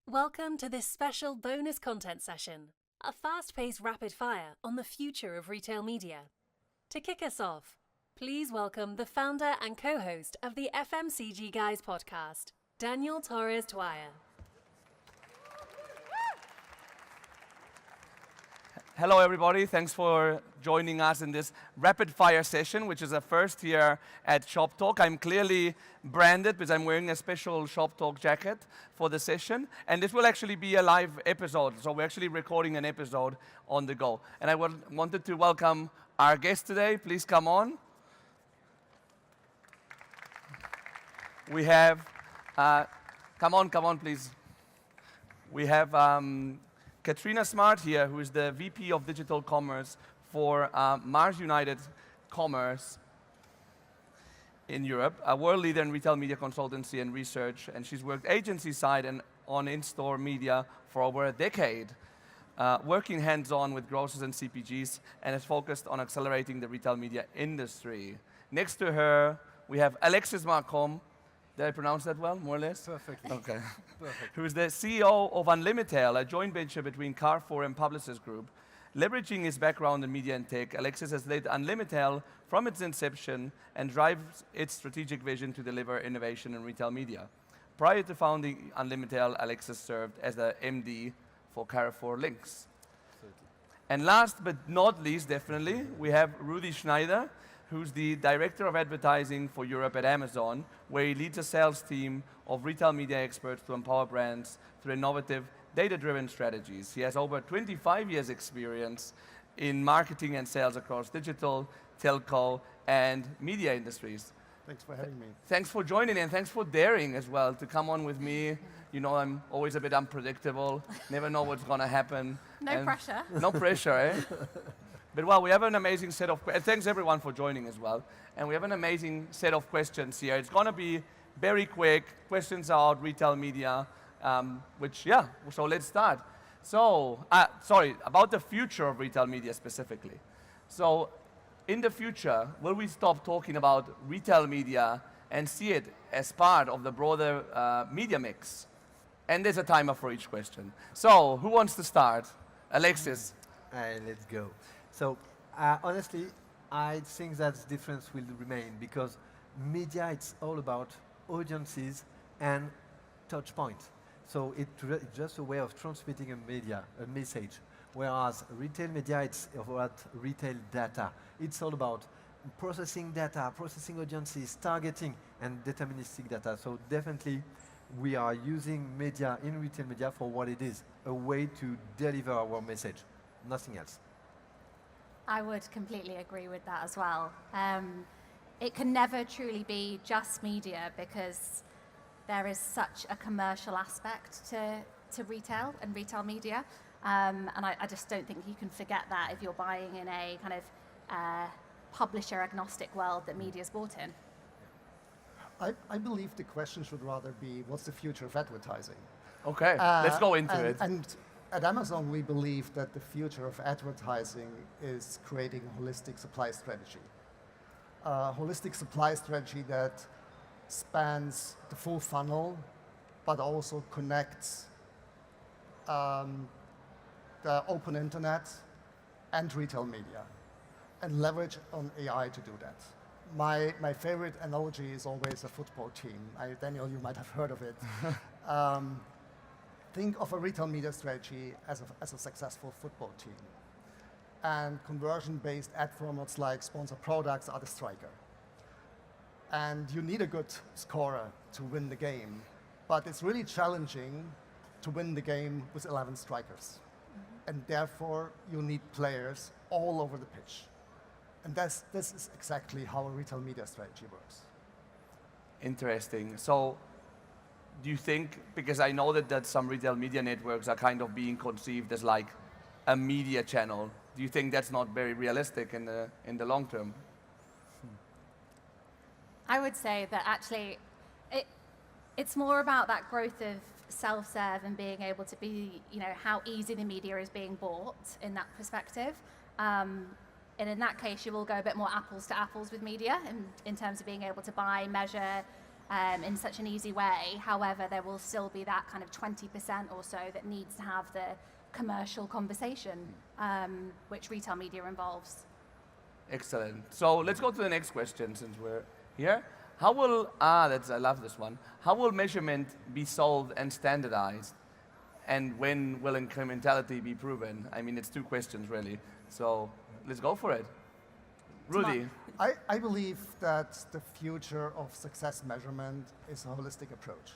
Welcome to this special bonus content session, a fast-paced rapid fire on the future of retail media. To kick us off, please welcome the founder and co-host of the FMCG Guys podcast, Daniel Torres-Dwyer. Hello everybody, thanks for joining us in this rapid fire session, which is a first here at Shop Talk. I'm clearly branded because I'm wearing a special Shop Talk jacket for the session, and this will actually be a live episode, so we're actually recording an episode on the go. And I wanted to welcome our guest today. Please come on. We have, come on please. We have Katrina Smart here, who is the VP of Digital Commerce for Mars United Commerce in Europe, a world leader in retail media consultancy and research, and she's worked agency side and on in-store media for over a decade, working hands-on with grocers and CPGs, and is focused on accelerating the retail media industry. Next to her, we have Alexis Marcom. Did I pronounce that well, more or less? Perfectly. Okay. Perfect. Who is the CEO of Unlimitail, a joint venture between Carrefour and Publicis Group. Leveraging his background in media and tech, Alexis has led Unlimitail from its inception and drives its strategic vision to deliver innovation in retail media. Prior to founding Unlimitail, Alexis served as the MD for Carrefour Links. And last but not least, definitely, we have Rudy Schneider, who's the Director of Advertising for Europe at Amazon, where he leads a sales team of retail media experts to empower brands through innovative, data-driven strategies. He has over 25 years experience in marketing and sales across digital, telco, and media industries. Thanks for having me. Thanks for joining and thanks for daring as well to come on with me. You know, I'm always a bit unpredictable, never know what's gonna happen. No pressure. No pressure, eh? But well, we have an amazing set of, thanks everyone for joining as well. And we have an amazing set of questions here. It's gonna be very quick, questions about retail media, so let's start. So, about the future of retail media specifically. So, in the future, will we stop talking about retail media and see it as part of the broader media mix? And there's a timer for each question. So, who wants to start? Alexis. Let's go. So, honestly, I think that the difference will remain because media, it's all about audiences and touch points. So it's just a way of transmitting a message. Whereas retail media, it's about retail data. It's all about processing data, processing audiences, targeting, and deterministic data. So definitely, we are using media in retail media for what it is, a way to deliver our message, nothing else. I would completely agree with that as well. It can never truly be just media because there is such a commercial aspect to retail and retail media. And I just don't think you can forget that if you're buying in a kind of publisher agnostic world that media is bought in. I believe the question should rather be, what's the future of advertising? Okay, let's go into it. And at Amazon, we believe that the future of advertising is creating a holistic supply strategy. A holistic supply strategy that spans the full funnel, but also connects the open internet and retail media, and leverage on AI to do that. My favorite analogy is always a football team. Daniel, you might have heard of it. Think of a retail media strategy as a successful football team. And conversion-based ad formats like sponsored products are the striker. And you need a good scorer to win the game. But it's really challenging to win the game with 11 strikers. And therefore, you need players all over the pitch. And this is exactly how a retail media strategy works. Interesting. So, do you think, because I know that some retail media networks are kind of being conceived as like a media channel, do you think that's not very realistic in the long term? I would say that actually it's more about that growth of self-serve and being able to be, how easy the media is being bought in that perspective. And in that case, you will go a bit more apples to apples with media in terms of being able to buy, measure, in such an easy way. However, there will still be that kind of 20% or so that needs to have the commercial conversation, which retail media involves. Excellent. So let's go to the next question since we're here. How will, I love this one. How will measurement be solved and standardized? And when will incrementality be proven? I mean, it's two questions really. So let's go for it. Rudy. I believe that the future of success measurement is a holistic approach.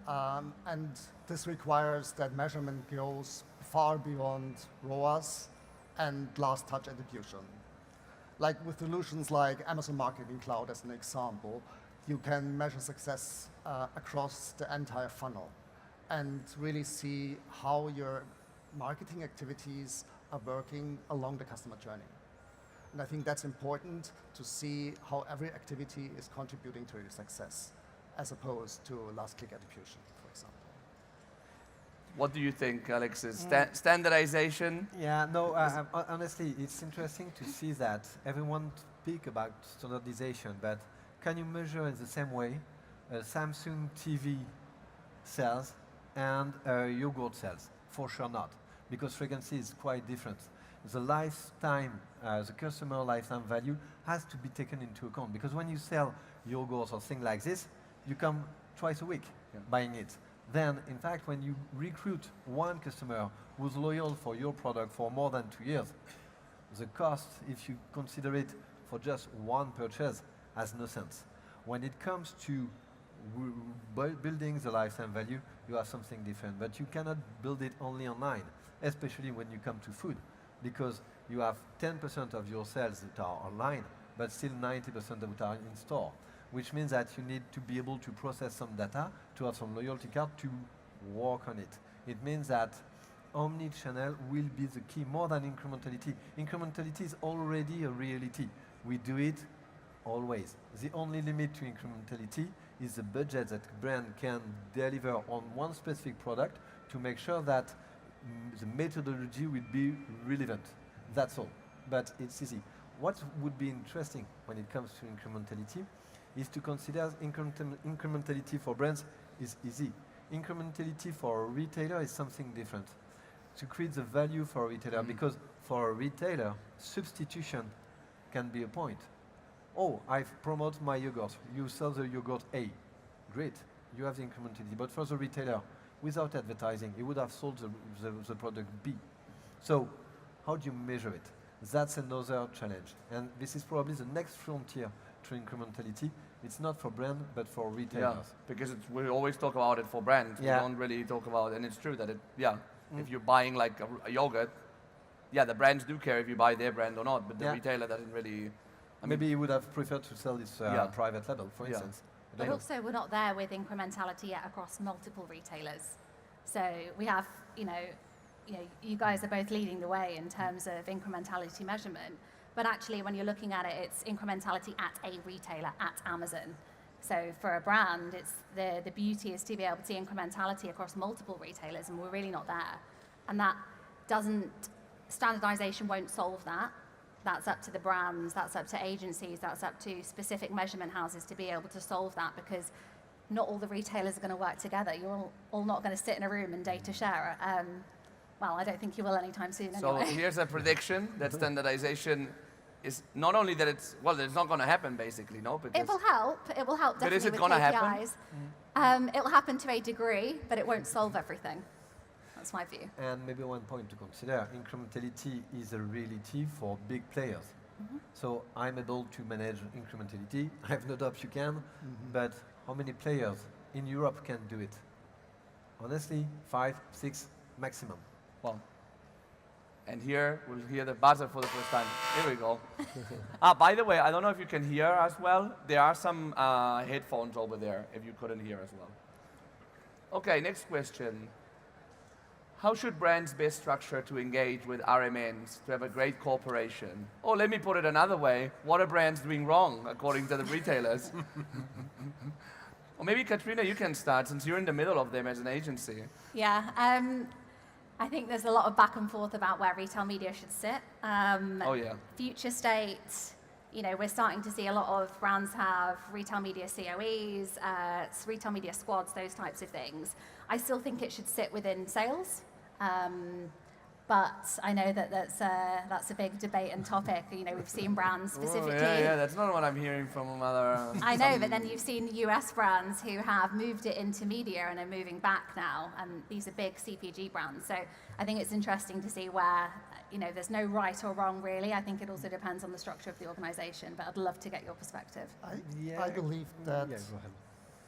And this requires that measurement goes far beyond ROAS and last touch attribution. Like with solutions like Amazon Marketing Cloud as an example, you can measure success across the entire funnel and really see how your marketing activities are working along the customer journey. And I think that's important to see how every activity is contributing to your success, as opposed to last click attribution, for example. What do you think, Alexis? Standardization? Yeah, no, honestly, it's interesting to see that everyone speak about standardization, but can you measure in the same way Samsung TV sales and yogurt sales? For sure not, because frequency is quite different. The lifetime, the customer lifetime value has to be taken into account, because when you sell yogurts or things like this, you come twice a week buying it. Then, in fact, when you recruit one customer who's loyal for your product for more than 2 years, the cost, if you consider it for just one purchase, has no sense. When it comes to building the lifetime value, you have something different. But you cannot build it only online, especially when you come to food, because you have 10% of your sales that are online, but still 90% that are in store, which means that you need to be able to process some data, to have some loyalty card to work on it. It means that omni-channel will be the key more than incrementality. Incrementality is already a reality. We do it always. The only limit to incrementality is the budget that brand can deliver on one specific product to make sure that the methodology will be relevant. That's all. But it's easy. What would be interesting when it comes to incrementality is to consider incrementality for brands is easy. Incrementality for a retailer is something different. To create the value for a retailer, because for a retailer, substitution can be a point. Oh, I've promoted my yogurt. You sell the yogurt A. Great, you have the incrementality. But for the retailer, without advertising, he would have sold the product B. So how do you measure it? That's another challenge. And this is probably the next frontier to incrementality. It's not for brand, but for retailers. Yeah, because we always talk about it for brands. Yeah. We don't really talk about it. And it's true that if you're buying like a yogurt, the brands do care if you buy their brand or not, but the retailer doesn't really. Maybe he would have preferred to sell this private label, for instance. But also, we're not there with incrementality yet across multiple retailers. So we have, you guys are both leading the way in terms of incrementality measurement. But actually, when you're looking at it, it's incrementality at a retailer, at Amazon. So for a brand, it's the beauty is to be able to see incrementality across multiple retailers, and we're really not there. And standardization won't solve that. That's up to the brands, that's up to agencies, that's up to specific measurement houses to be able to solve that, because not all the retailers are going to work together. You're all not going to sit in a room and data share. Well, I don't think you will anytime soon anyway. So here's a prediction that standardization is not only that it's not going to happen basically, no? Because it will help definitely. But is it with going to KPIs. happen? It will happen to a degree, but it won't solve everything. That's my view. And maybe one point to consider, incrementality is a reality for big players. So I'm able to manage incrementality. I have no doubt you can, but how many players in Europe can do it? Honestly, 5, 6 maximum. Well, and here we'll hear the buzzer for the first time. Here we go. By the way, I don't know if you can hear as well. There are some headphones over there if you couldn't hear as well. Okay, next question. How should brands best structure to engage with RMNs to have a great cooperation? Or let me put it another way, what are brands doing wrong according to the retailers? Or maybe Katrina, you can start since you're in the middle of them as an agency. Yeah, I think there's a lot of back and forth about where retail media should sit. Oh yeah. Future state we're starting to see a lot of brands have retail media COEs, retail media squads, those types of things. I still think it should sit within sales. But I know that that's a big debate and topic. We've seen brands specifically. Yeah, that's not what I'm hearing from other. I know, but then you've seen US brands who have moved it into media and are moving back now, and these are big CPG brands. So I think it's interesting to see where, there's no right or wrong really. I think it also depends on the structure of the organization, but I'd love to get your perspective. I believe that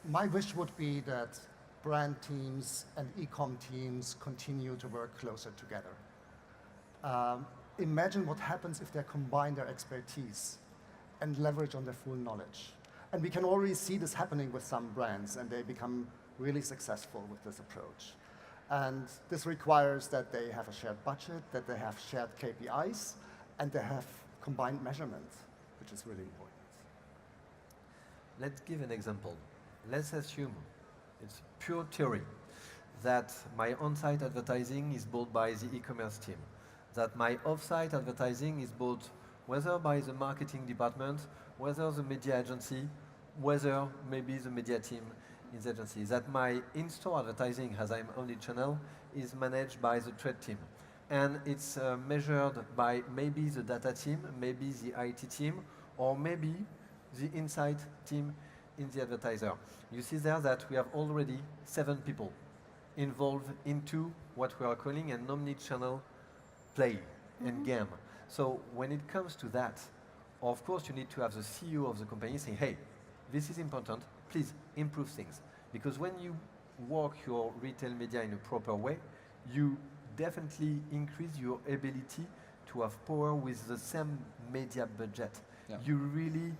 my wish would be that brand teams and e-com teams continue to work closer together. Imagine what happens if they combine their expertise and leverage on their full knowledge. And we can already see this happening with some brands, and they become really successful with this approach. And this requires that they have a shared budget, that they have shared KPIs, and they have combined measurement, which is really important. Let's give an example. Let's assume, it's pure theory, that my on-site advertising is bought by the e-commerce team, that my off-site advertising is bought whether by the marketing department, whether the media agency, whether maybe the media team in the agency, that my in-store advertising, as I'm omnichannel, is managed by the trade team. And it's measured by maybe the data team, maybe the IT team, or maybe the insight team in the advertiser. You see there that we have already 7 people involved into what we are calling an omnichannel play and game. So when it comes to that, of course you need to have the CEO of the company saying, hey, this is important, please improve things. Because when you work your retail media in a proper way, you definitely increase your ability to have power with the same media budget. Yeah. You really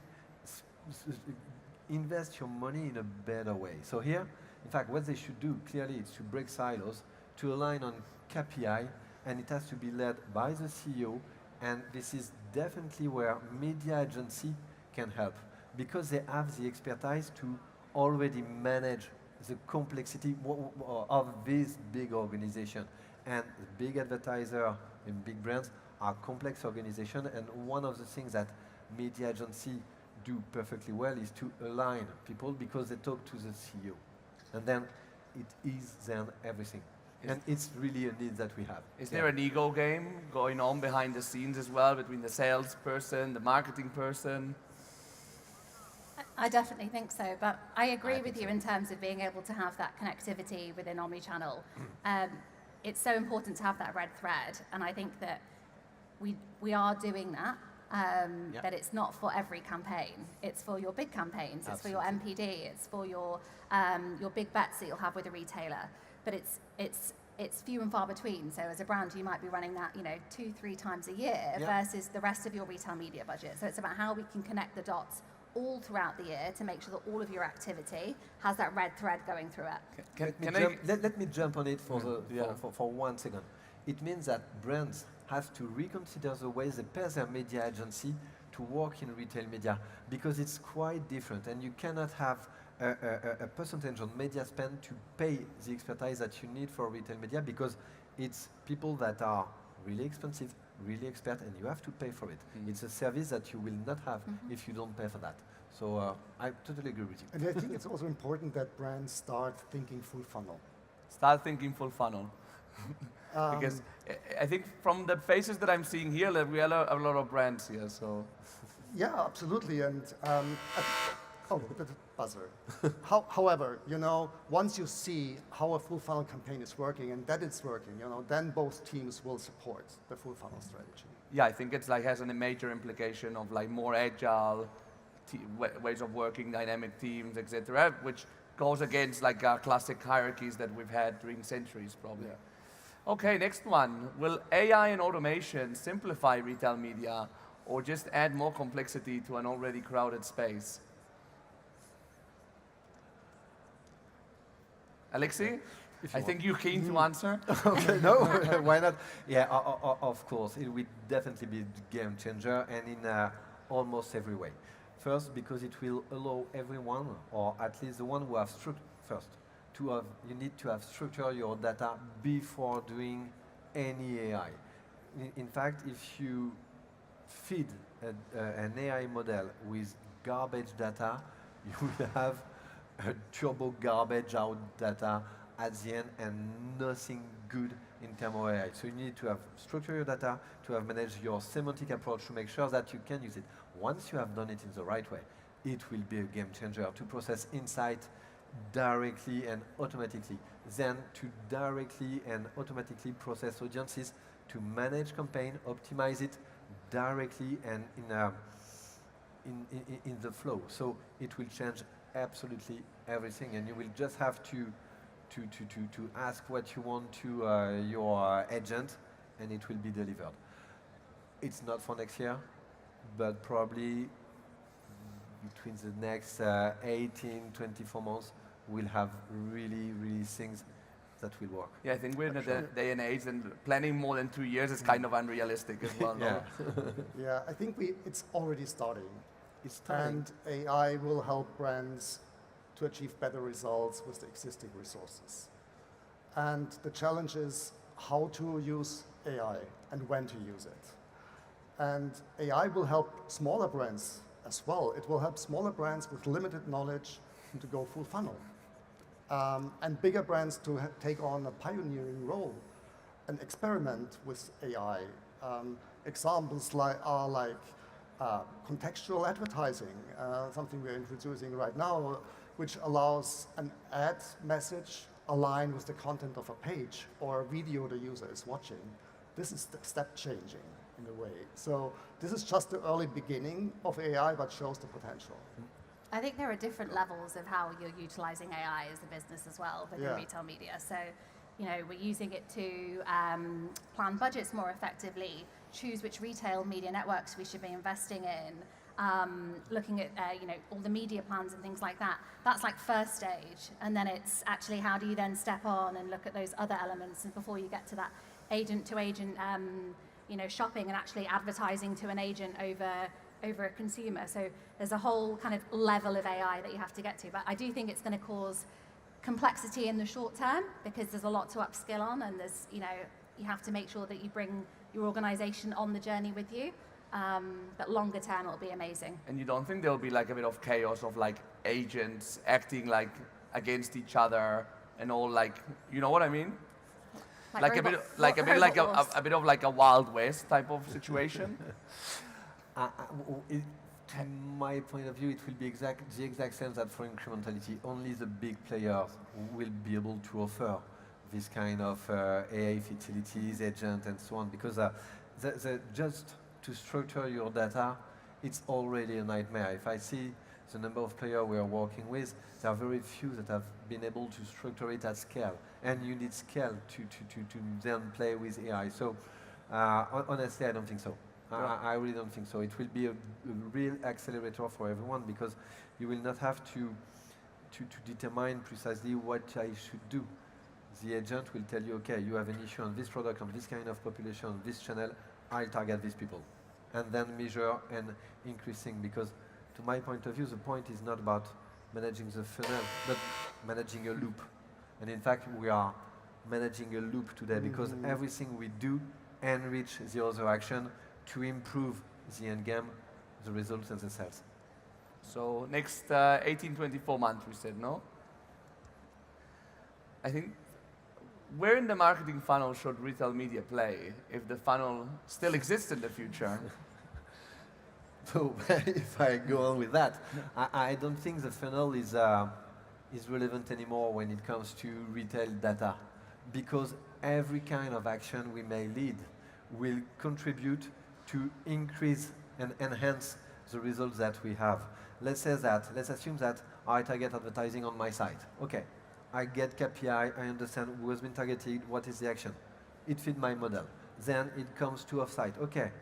invest your money in a better way. So here, in fact, what they should do clearly is to break silos, to align on KPI, and it has to be led by the CEO, and this is definitely where media agency can help, because they have the expertise to already manage the complexity of this big organization. And the big advertiser and big brands are complex organizations, and one of the things that media agency do perfectly well is to align people, because they talk to the CEO. And then it is then everything. And it's really a need that we have. Is there an ego game going on behind the scenes as well between the salesperson, the marketing person? I definitely think so, but I agree with you in terms of being able to have that connectivity within omnichannel. It's so important to have that red thread, and I think that we are doing that. But it's not for every campaign. It's for your big campaigns. It's for your MPD. It's for your big bets that you'll have with a retailer. But it's few and far between. So as a brand, you might be running that 2-3 times a year versus the rest of your retail media budget. So it's about how we can connect the dots all throughout the year to make sure that all of your activity has that red thread going through it. Let me jump on it for 1 second. It means that brands have to reconsider the way they pay their media agency to work in retail media, because it's quite different, and you cannot have a percentage on media spend to pay the expertise that you need for retail media, because it's people that are really expensive, really expert, and you have to pay for it. It's a service that you will not have if you don't pay for that. So I totally agree with you. And I think it's also important that brands start thinking full funnel. Start thinking full funnel. Because I think from the faces that I'm seeing here, that we have a lot of brands here. So yeah, absolutely. And the buzzer. However, once you see how a full funnel campaign is working and that it's working, then both teams will support the full funnel strategy. Yeah, I think it's has a major implication of more agile ways of working, dynamic teams, etc., which goes against classic hierarchies that we've had during centuries, probably. Yeah. Okay, next one. Will AI and automation simplify retail media, or just add more complexity to an already crowded space? Alexi, I think you're keen to answer. Okay, no, why not? Yeah, of course, it will definitely be a game changer, and in almost every way. First, because it will allow everyone, or at least the one who have you need to have structured your data before doing any AI. In fact, if you feed an AI model with garbage data, you will have a turbo garbage out data at the end and nothing good in terms of AI. So you need to have structured your data, to have managed your semantic approach to make sure that you can use it. Once you have done it in the right way, it will be a game changer to process insight directly and automatically. Then to directly and automatically process audiences, to manage campaign, optimize it directly and in the flow. So it will change absolutely everything, and you will just have to ask what you want to your agent, and it will be delivered. It's not for next year, but probably between the next 18, 24 months, we'll have really things that will work. Yeah, I think we're in a day and age, and planning more than 2 years is kind of unrealistic as well. Yeah. No? Yeah, I think it's already starting. It's starting. And AI will help brands to achieve better results with the existing resources. And the challenge is how to use AI and when to use it. And AI will help smaller brands as well. It will help smaller brands with limited knowledge to go full funnel. And bigger brands to take on a pioneering role and experiment with AI. Examples are like contextual advertising, something we're introducing right now, which allows an ad message align with the content of a page or a video the user is watching. This is step changing in a way. So this is just the early beginning of AI, but shows the potential. I think there are different levels of how you're utilizing AI as a business as well within retail media. So, you know, we're using it to plan budgets more effectively, choose which retail media networks we should be investing in, looking at you know, all the media plans and things like that. That's like first stage, and then it's actually how do you then step on and look at those other elements, and before you get to that agent to agent, you know, shopping and actually advertising to an agent over a consumer. So there's a whole kind of level of AI that you have to get to. But I do think it's going to cause complexity in the short term because there's a lot to upskill on, and there's, you know, you have to make sure that you bring your organization on the journey with you. But longer term, it'll be amazing. And you don't think there'll be like a bit of chaos of like agents acting like against each other and all, like, you know what I mean? Like a bit of like a Wild West type of situation. From my point of view, it will be the exact same that for incrementality, only the big players will be able to offer this kind of AI facilities, agent, and so on, because just to structure your data, it's already a nightmare. If I see the number of players we are working with, there are very few that have been able to structure it at scale, and you need scale to then play with AI. So honestly, I don't think so. I really don't think so. It will be a real accelerator for everyone because you will not have to determine precisely what I should do. The agent will tell you, okay, you have an issue on this product, on this kind of population, on this channel, I'll target these people. And then measure and increasing, because to my point of view, the point is not about managing the funnel, but managing a loop. And in fact, we are managing a loop today because everything we do enrich the other action to improve the end game, the results and the sales. So next 18, 24 months, we said, no? I think, where in the marketing funnel should retail media play if the funnel still exists in the future? So if I go on with that, I don't think the funnel is relevant anymore when it comes to retail data, because every kind of action we may lead will contribute to increase and enhance the results that we have. Let's assume that I target advertising on my site. Okay, I get KPI, I understand who has been targeted, what is the action. It fits my model. Then it comes to offsite. Okay,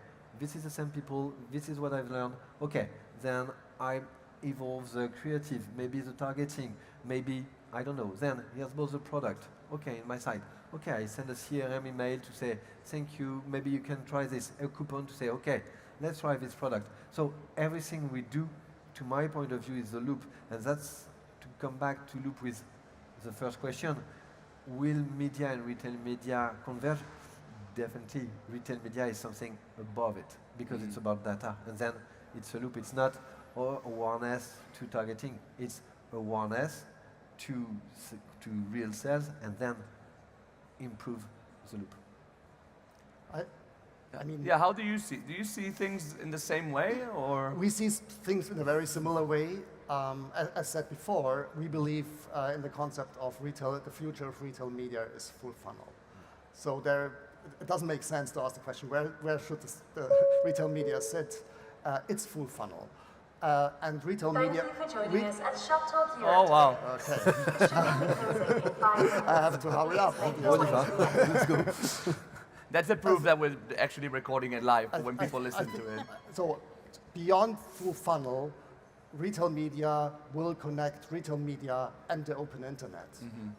this is the same people, this is what I've learned. Okay, then I evolve the creative, maybe the targeting, maybe, I don't know. Then here's both the product. Okay, in my site. Okay, I send a CRM email to say, thank you, maybe you can try this, a coupon to say, okay, let's try this product. So everything we do, to my point of view, is the loop. And that's to come back to loop with the first question. Will media and retail media converge? definitely retail media is something above it because it's about data. And then it's a loop. It's not awareness to targeting. It's awareness to real sales and then improve the loop. I mean, yeah, how do you see? Do you see things in the same way, or? we see things in a very similar way. As said before, we believe in the concept of retail. The future of retail media is full funnel. So it doesn't make sense to ask the question, where should the retail media sit? It's full funnel. And retail media... Thank you for joining us at Shop Talk Europe. Oh, wow. Okay. I have to hurry up. Let's go. That's a proof that we're actually recording it live when people listen to it. So beyond full funnel, retail media will connect retail media and the open internet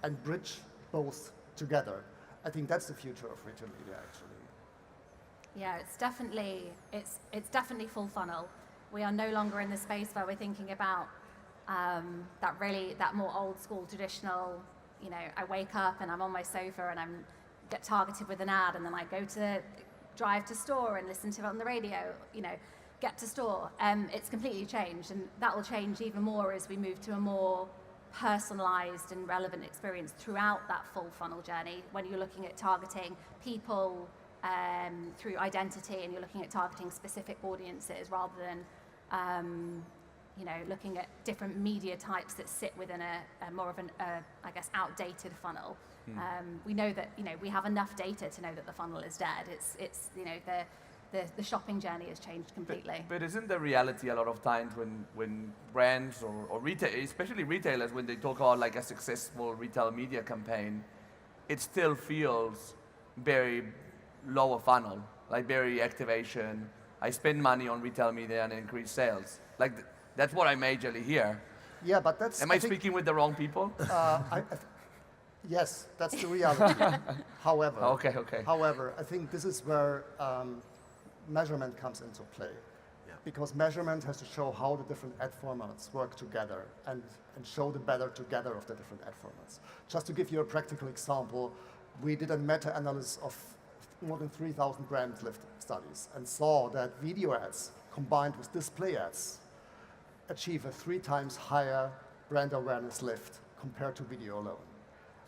and bridge both together. I think that's the future of retail media, actually. Yeah, it's definitely full funnel. We are no longer in the space where we're thinking about that more old school traditional, I wake up and I'm on my sofa and get targeted with an ad, and then I go to drive to store and listen to it on the radio, get to store. It's completely changed, and that will change even more as we move to a more personalized and relevant experience throughout that full funnel journey, when you're looking at targeting people through identity, and you're looking at targeting specific audiences rather than looking at different media types that sit within a more of an outdated funnel. We know that we have enough data to know that the funnel is dead. It's the shopping journey has changed completely. But isn't the reality a lot of times when brands or retail, especially retailers, when they talk about like a successful retail media campaign, it still feels very lower funnel, like very activation. I spend money on retail media and increase sales. Like that's what I majorly hear. Yeah, but that's... Am I speaking with the wrong people? Yes, that's the reality. However, Okay. However, I think this is where measurement comes into play. Yeah. Because measurement has to show how the different ad formats work together and show the better together of the different ad formats. Just to give you a practical example, we did a meta-analysis of more than 3,000 brand lift studies and saw that video ads combined with display ads achieve a 3 times higher brand awareness lift compared to video alone.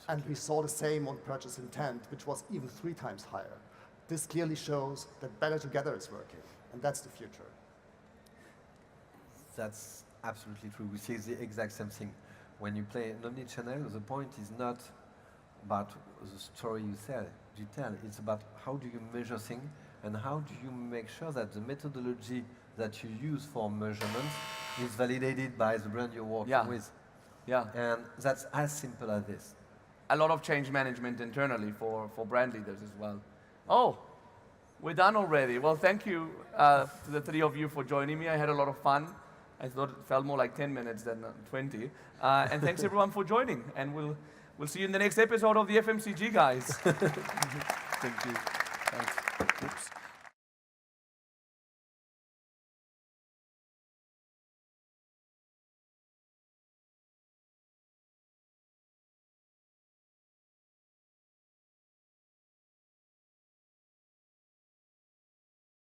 And we saw the same on purchase intent, which was even 3 times higher. This clearly shows that better together is working, and that's the future. That's absolutely true. We see the exact same thing. When you play an omnichannel, the point is not about the story you tell. It's about how do you measure things and how do you make sure that the methodology that you use for measurement is validated by the brand you're working with. Yeah. And that's as simple as this. A lot of change management internally for brand leaders as well. Oh, we're done already. Well, thank you to the 3 of you for joining me. I had a lot of fun. I thought it felt more like 10 minutes than 20. And thanks everyone for joining. And we'll see you in the next episode of the FMCG, guys. Thank you. Thanks. Oops.